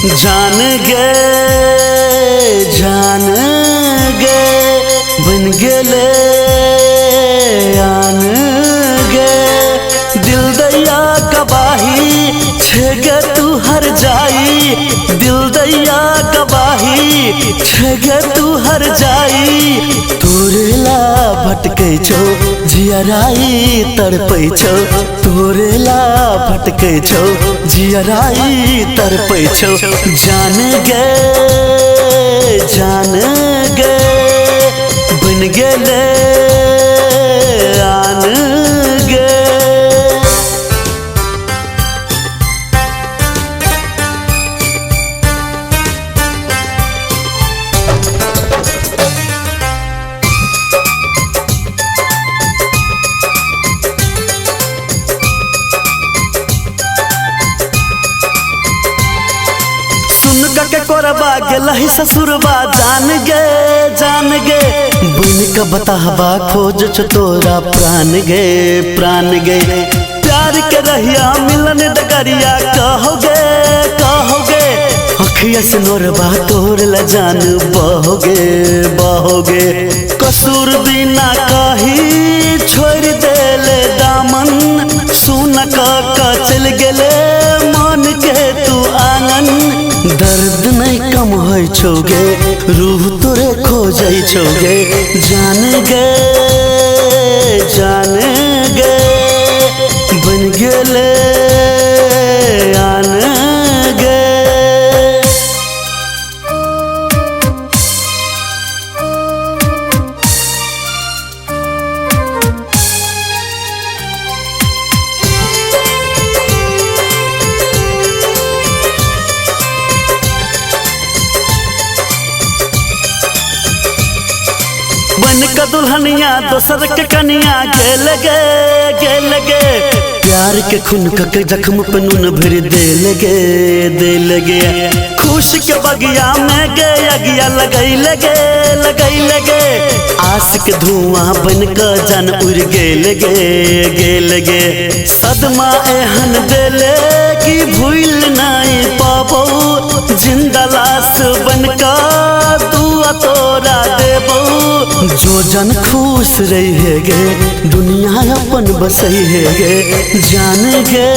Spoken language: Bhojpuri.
जान गे बन गेले आन गे दिल दैया गवाही छेगे तू हर जाई दिल दैया गवाही छेगे तू हर जाई तोरेला भटकै छौ जियराई तड़पै छौ तोरेला भटकै छौ जियराई तड़पै छौ जान गे बन गेले आन गे। के कोरबा गेलही ससुरबा जान गे बुन के बताहबा खोज छ तोरा प्राण गे प्यार के रहिया मिलन डगरिया कहोगे अखिया से नोरबा तोर ल जान बहोगे कसूर बिना कही छोड़ देले दामन सुन का चल गेले मन के तू आंगन दर्द नहीं कम होई छोगे रूह तोरे खोजई छोगे जान गे बन गेले आन गे। बन का दुल्हनिया दोसर के कनिया गेल गे प्यार के खून के जख्म पे नून भर दे लगे खुश के बगिया में गे अगिया लगई लगे आस के धुआं बन का जान उड़ गेल गे सदमा एहन देले कि भूल नहीं पाबो जिंदा लाश बन का दुआ तोरा देबो जो जन खुश रही गे दुनिया अपन बसई गे जान गे